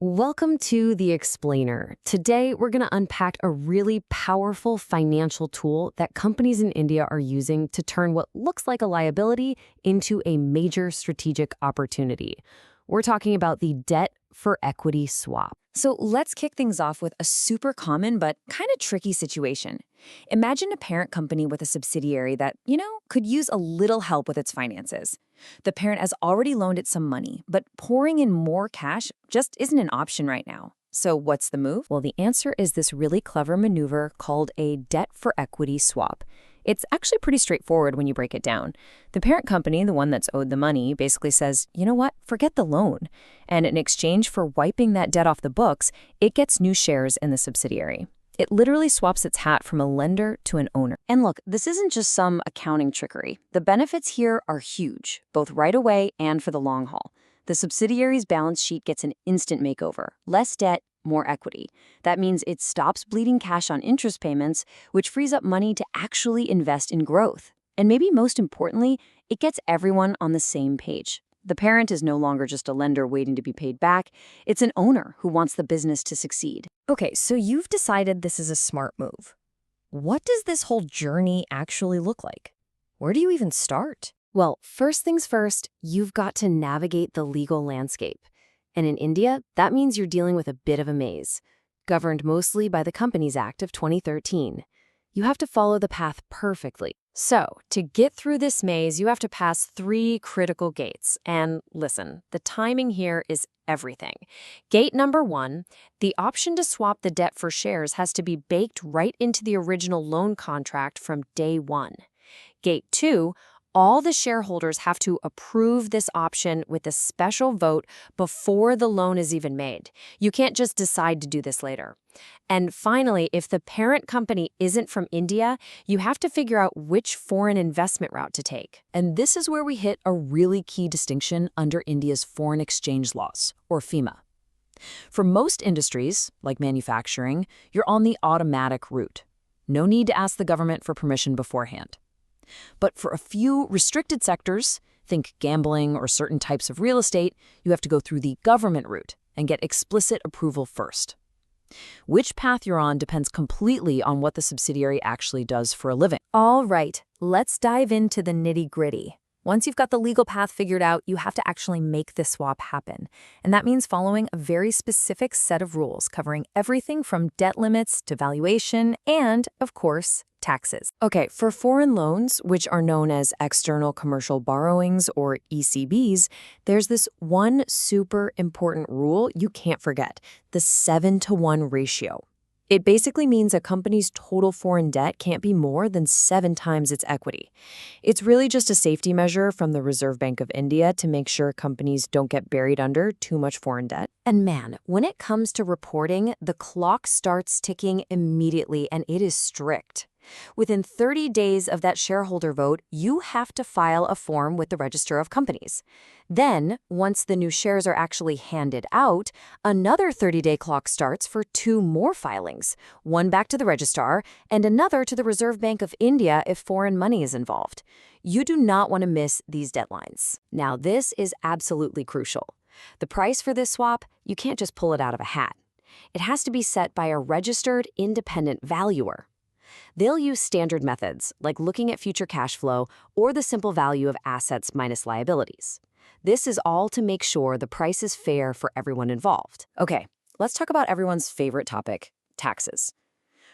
Welcome to The Explainer. Today, we're going to unpack a really powerful financial tool that companies in India are using to turn what looks like a liability into a major strategic opportunity. We're talking about the debt for equity swap. So let's kick things off with a super common but kind of tricky situation. Imagine a parent company with a subsidiary that, could use a little help with its finances. The parent has already loaned it some money, but pouring in more cash just isn't an option right now. So what's the move? Well, the answer is this really clever maneuver called a debt for equity swap. It's actually pretty straightforward when you break it down. The parent company, the one that's owed the money, basically says, you know what, forget the loan. And in exchange for wiping that debt off the books, it gets new shares in the subsidiary. It literally swaps its hat from a lender to an owner. And look, this isn't just some accounting trickery. The benefits here are huge, both right away and for the long haul. The subsidiary's balance sheet gets an instant makeover. Less debt, more equity. That means it stops bleeding cash on interest payments, which frees up money to actually invest in growth. And maybe most importantly, it gets everyone on the same page. The parent is no longer just a lender waiting to be paid back. It's an owner who wants the business to succeed. Okay, so you've decided this is a smart move. What does this whole journey actually look like? Where do you even start? Well, first things first, you've got to navigate the legal landscape. And in India, that means you're dealing with a bit of a maze, governed mostly by the Companies Act of 2013. You have to follow the path perfectly. So, to get through this maze, you have to pass 3 critical gates. And listen, the timing here is everything. Gate number 1, the option to swap the debt for shares has to be baked right into the original loan contract from day 1. Gate 2, all the shareholders have to approve this option with a special vote before the loan is even made. You can't just decide to do this later. And finally, if the parent company isn't from India, you have to figure out which foreign investment route to take. And this is where we hit a really key distinction under India's foreign exchange laws, or FEMA. For most industries, like manufacturing, you're on the automatic route. No need to ask the government for permission beforehand. But for a few restricted sectors, think gambling or certain types of real estate, you have to go through the government route and get explicit approval first. Which path you're on depends completely on what the subsidiary actually does for a living. All right, let's dive into the nitty-gritty. Once you've got the legal path figured out, you have to actually make the swap happen. And that means following a very specific set of rules covering everything from debt limits to valuation and, of course, taxes. Okay, for foreign loans, which are known as external commercial borrowings or ECBs, there's this one super important rule you can't forget, the 7-to-1 ratio. It basically means a company's total foreign debt can't be more than 7 times its equity. It's really just a safety measure from the Reserve Bank of India to make sure companies don't get buried under too much foreign debt. And man, when it comes to reporting, the clock starts ticking immediately, and it is strict. Within 30 days of that shareholder vote, you have to file a form with the Register of Companies. Then, once the new shares are actually handed out, another 30-day clock starts for 2 more filings, one back to the registrar and another to the Reserve Bank of India if foreign money is involved. You do not want to miss these deadlines. Now, this is absolutely crucial. The price for this swap, you can't just pull it out of a hat. It has to be set by a registered independent valuer. They'll use standard methods, like looking at future cash flow or the simple value of assets minus liabilities. This is all to make sure the price is fair for everyone involved. Okay, let's talk about everyone's favorite topic, taxes.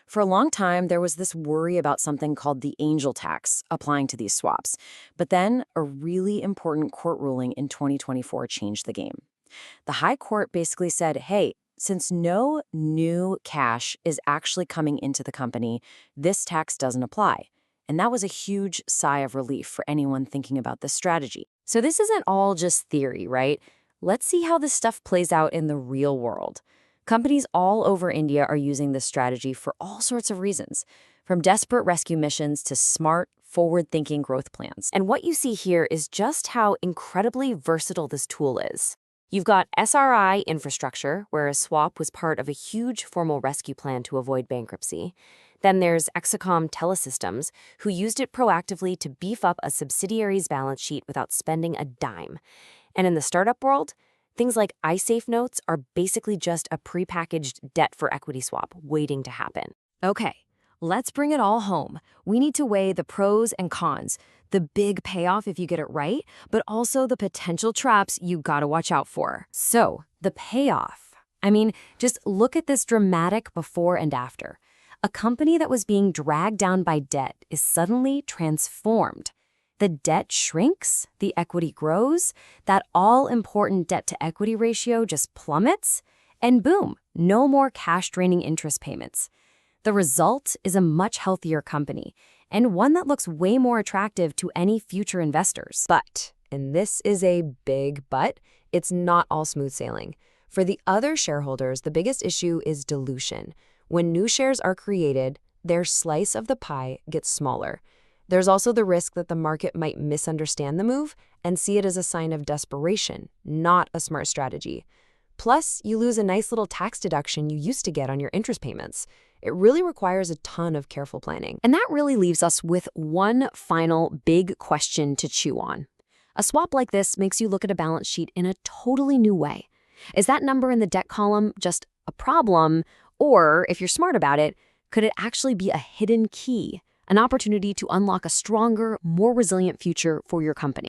For a long time, there was this worry about something called the angel tax applying to these swaps. But then a really important court ruling in 2024 changed the game. The High Court basically said, hey, since no new cash is actually coming into the company, this tax doesn't apply. And that was a huge sigh of relief for anyone thinking about this strategy. So this isn't all just theory, right? Let's see how this stuff plays out in the real world. Companies all over India are using this strategy for all sorts of reasons, from desperate rescue missions to smart, forward-thinking growth plans. And what you see here is just how incredibly versatile this tool is. You've got SRI infrastructure, where a swap was part of a huge formal rescue plan to avoid bankruptcy. Then there's Exacom Telesystems, who used it proactively to beef up a subsidiary's balance sheet without spending a dime. And in the startup world, Things like iSafe notes are basically just a prepackaged debt for equity swap waiting to happen. Okay, let's bring it all home. We need to weigh the pros and cons, the big payoff if you get it right, but also the potential traps you gotta watch out for. So, the payoff. I mean, just look at this dramatic before and after. A company that was being dragged down by debt is suddenly transformed. The debt shrinks, the equity grows, that all-important debt-to-equity ratio just plummets, and boom, no more cash-draining interest payments. The result is a much healthier company, and one that looks way more attractive to any future investors. But, and this is a big but, it's not all smooth sailing. For the other shareholders, the biggest issue is dilution. When new shares are created, their slice of the pie gets smaller. There's also the risk that the market might misunderstand the move and see it as a sign of desperation, not a smart strategy. Plus, you lose a nice little tax deduction you used to get on your interest payments. It really requires a ton of careful planning. And that really leaves us with one final big question to chew on. A swap like this makes you look at a balance sheet in a totally new way. Is that number in the debt column just a problem? Or, if you're smart about it, could it actually be a hidden key, an opportunity to unlock a stronger, more resilient future for your company?